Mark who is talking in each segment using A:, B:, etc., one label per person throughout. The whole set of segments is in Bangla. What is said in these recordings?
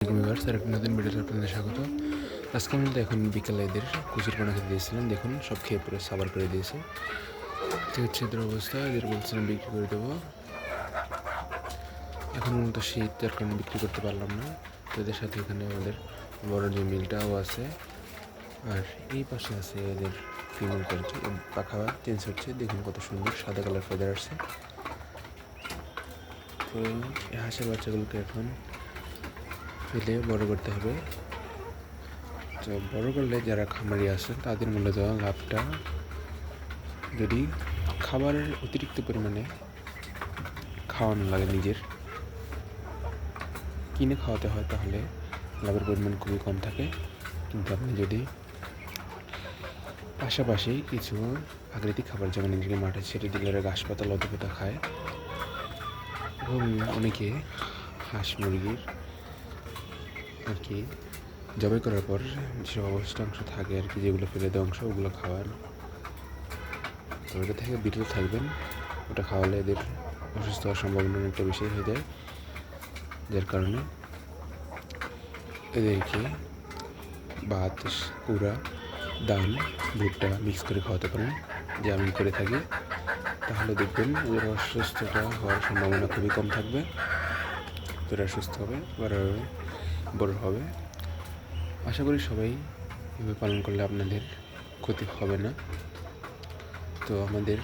A: স্যার একটা নতুন ভিডিওতে আপনাদের স্বাগত। আজকে আমরা এখন বিকালে এদের কুচির পানা খেতে দিয়েছিলাম। দেখুন সব খেয়ে পুরো সাবার করে দিয়েছে। তো হচ্ছে এদের অবস্থা। এদের বলছিলাম বিক্রি করে দেবো। এখন মূলত শীত, যার কারণে বিক্রি করতে পারলাম না। তো এদের সাথে এখানে আমাদের বড় যে মিলটাও আছে, আর এই পাশে আছে এদের ফিমেল করছে, পাখা চেঞ্জ হচ্ছে। দেখুন কত সুন্দর সাদা কালার ফেদার আসছে। তো এই হাঁসের বাচ্চাগুলোকে এখন ফেলে বড় করতে হবে। তো বড় করলে যারা খামারি আছেন তাদের মূলত লাভটা, যদি খাবারের অতিরিক্ত পরিমাণে খাওয়ানো লাগে, নিজের কিনে খাওয়াতে হয়, তাহলে লাভের পরিমাণ খুবই কম থাকে। কিন্তু আপনি যদি পাশাপাশি কিছু প্রাকৃতিক খাবার, যেমন নিজেকে মাঠে ছেড়ে দিলে ঘাস পাতা লতাপাতা খায়, এবং অনেকে হাঁস মুরগির আর কি জবাই করার পর যেসব অবশিষ্টাংশ থাকে আর কি, যেগুলো ফেলে দেওয়া অংশ, ওগুলো খাওয়ার, তো ওটা থেকে বিরত থাকবেন। ওটা খাওয়ালে এদের অসুস্থ হওয়ার সম্ভাবনা অনেকটা বেশি হয়ে যায়, যার কারণে এদেরকে ভাত, কুড়া, ডাল, ভুট্টা মিক্স করে খাওয়াতে পারেন, যে আমি করে থাকি। তাহলে দেখবেন এদের অসুস্থতা হওয়ার সম্ভাবনা খুবই কম থাকবে। এরা সুস্থ হবে, বড় হবে। আশা করি সবাই এভাবে পালন করলে আপনাদের ক্ষতি হবে না। তো আমাদের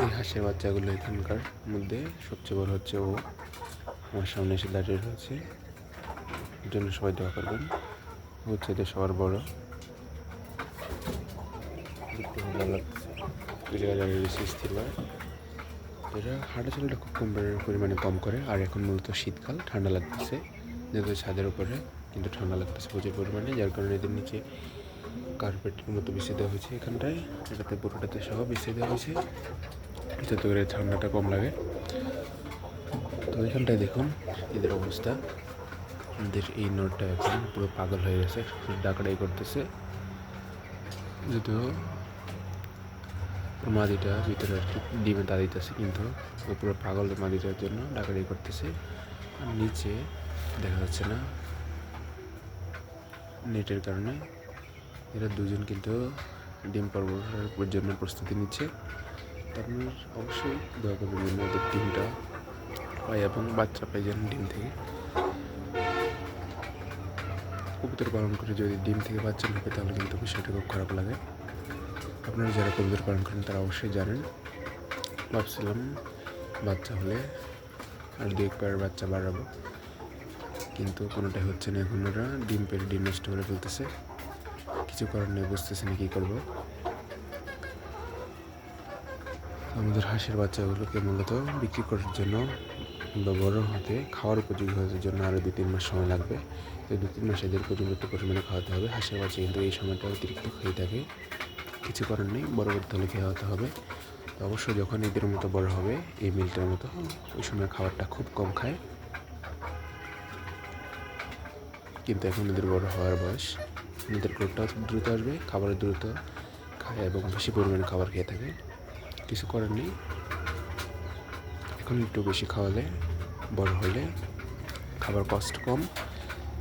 A: এই হাঁসের বাচ্চাগুলো এখানকার মধ্যে সবচেয়ে বড় হচ্ছে ও, আমার সামনে এসে দাঁড়িয়ে রয়েছে। এর জন্য সবাই দোয়া করবেন। হচ্ছে এদের সবার বড়, দেখতে ভালো লাগছে। ওই জায়গায় দাঁড়িয়ে রয়েছে স্থিরভাবে। এরা হাঁটাচলাটা খুব কম পরিমাণে কম করে। আর এখন মূলত শীতকাল, ঠান্ডা লাগতেছে, যেহেতু ছাদের উপরে, কিন্তু ঠান্ডা লাগতেছে প্রচুর পরিমাণে, যার কারণে এদের নিচে কার্পেটের মতো বিছিয়ে দেওয়া হয়েছে। এখানটায় এটাতে পুরোটাতে সহ বিছিয়ে দেওয়া হয়েছে, যাতে করে ঠান্ডাটা কম লাগে। তো এখানটায় দেখুন এদের অবস্থা। এদের এই নোটটা এখন পুরো পাগল হয়ে গেছে, ডাকাডাকি করতেছে। যদিও মাদিটা ভিতরে আর কি ডিমে তা দিতেছে, কিন্তু ও পুরো পাগল মাদিটার জন্য ডাকাডাকি করতেছে। আর নিচে দেখা যাচ্ছে না নেটের কারণে। এরা দুজন কিন্তু ডিম পাড়ার জন্য প্রস্তুতি নিচ্ছে। তো আপনার অবশ্যই দয়া করবেন যেন ওদের ডিমটা পায় এবং বাচ্চা পায় যেন ডিম থেকে। কবুতর পালন করে যদি ডিম থেকে বাচ্চা না পায়, তাহলে কিন্তু বিষয়টা খুব খারাপ লাগে। আপনারা যারা কবুতর পালন করেন তারা অবশ্যই জানেন। ভাবছিলাম বাচ্চা হলে আর দু এক পায়ের বাচ্চা বাড়াবো, কিন্তু কোনোটাই হচ্ছে না। এখন ওরা ডিম পেড়ে ডিম নষ্ট করে ফেলতেছে। কিছু করার নেই, বুঝতেছে না কী করবো। আমাদের হাঁসের বাচ্চাগুলোকে মূলত বিক্রি করার জন্য বা বড় হতে, খাওয়ার উপযোগী হওয়ার জন্য আরও 2-3 মাস সময় লাগবে। তো 2-3 মাস এদের পর্যাপ্ত পরিমাণে খাওয়াতে হবে। হাঁসের বাচ্চা কিন্তু এই সময়টা অতিরিক্ত খেয়ে থাকে, কিছু করার নেই, বড় করতে হলে খাওয়াতে হবে। তো অবশ্যই যখন এদের মতো বড় হবে, এই মিলটার মতো, ওই সময় খাবারটা খুব কম খায়। কিন্তু এখন এদের বড় হওয়ার বয়স, এদের গ্রোথটাও দ্রুত আসবে, খাবারের দ্রুত খায় এবং বেশি পরিমাণে খাবার খেয়ে থাকে। কিছু করার নেই, এখন একটু বেশি খাওয়ালে বড় হলে খাবার কষ্ট কম,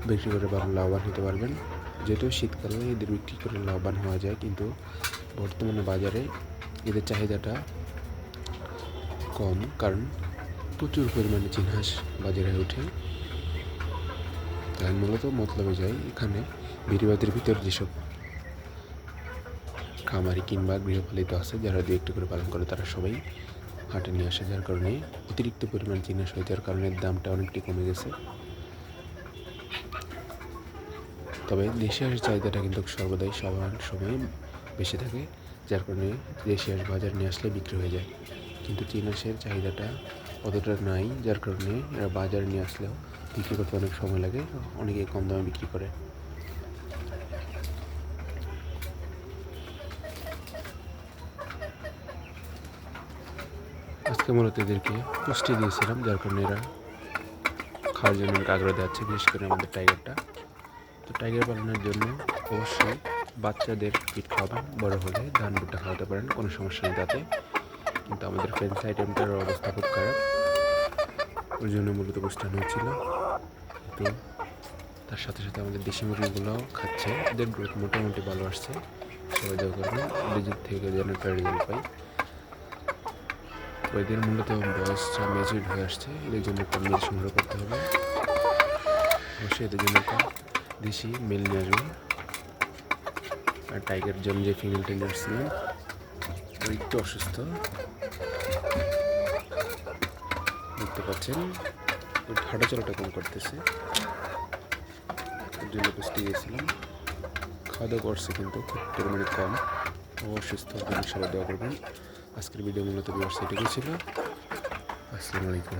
A: বিক্রি করে ভালো লাভবান হতে পারবেন। যেহেতু শীতকালে এদের বিক্রি করে লাভবান হওয়া যায়, কিন্তু বর্তমানে বাজারে এদের চাহিদাটা কম, কারণ প্রচুর পরিমাণে চীন হাঁস বাজারে ওঠে। তাই মূলত মতলবে যাই, এখানে বেড়িবাঁধের ভিতর যেসব খামারি কিংবা গৃহপালিত আছে, যারা দু একটু করে পালন করে, তারা সবাই হাটে নিয়ে আসে, যার কারণে অতিরিক্ত পরিমাণ চীন হাঁস হয়ে যাওয়ার কারণে দামটা অনেকটাই কমে গেছে। তবে দেশি হাঁসের চাহিদাটা কিন্তু সর্বদাই সবার সময় বেশি থাকে, যার কারণে দেশি হাঁস বাজার নিয়ে আসলে বিক্রি হয়ে যায়। কিন্তু চীন হাঁসের চাহিদাটা অতটা নাই, যার কারণে এরা বাজারে নিয়ে আসলেও বিক্রি করতে অনেক সময় লাগে, অনেকে কম দামে বিক্রি করে। আজকে মূলত এদেরকে পুষ্টি দিয়েছিলাম, যার কারণে এরা খাওয়ার জন্য অনেক আগ্রহ দেখাচ্ছে, বিশেষ করে আমাদের টাইগারটা। তো টাইগার পালনের জন্য অবশ্যই বাচ্চাদের ফিড খাওয়াবেন, বড় হলে ধান ভুট্টা খাওয়াতে পারেন, কোনো সমস্যা নেই তাতে। কিন্তু আমাদের ফেন্স আইটেমটার অবস্থা খুব খারাপ, ওই জন্য মূলত পুষ্টানো হচ্ছিল। তো তার সাথে সাথে আমাদের দেশি মুরগিগুলোও খাচ্ছে, এদের গ্রোথ মোটামুটি ভালো আসছে। সবাই দোয়া করবেন ভিজিট থেকে যেন একটা রেজাল্ট পাই। তো এদের মূলত বয়সটা ম্যাচুরিড হয়ে আসছে, এদের জন্য একটা মেল সংগ্রহ করতে হবে। অবশ্যই এদের জন্য একটা দেশি মেল নিয়ে আসবেন। আর টাইগার জন্য যে ফিমেলটা নিয়ে আসছিলাম ও একটু অসুস্থ, দেখতে পাচ্ছেন হাঁটাচলাটা কম করতেছে, ওর জন্য পুষ্টি গিয়েছিলাম। খাওয়া দাওয়া করছে কিন্তু খুব পরিমাণে কম, ও অসুস্থ, সবাই দোয়া করবেন। আজকের ভিডিও মূলত ভিউয়ার্স এটুকুই ছিল। আসসালামু আলাইকুম।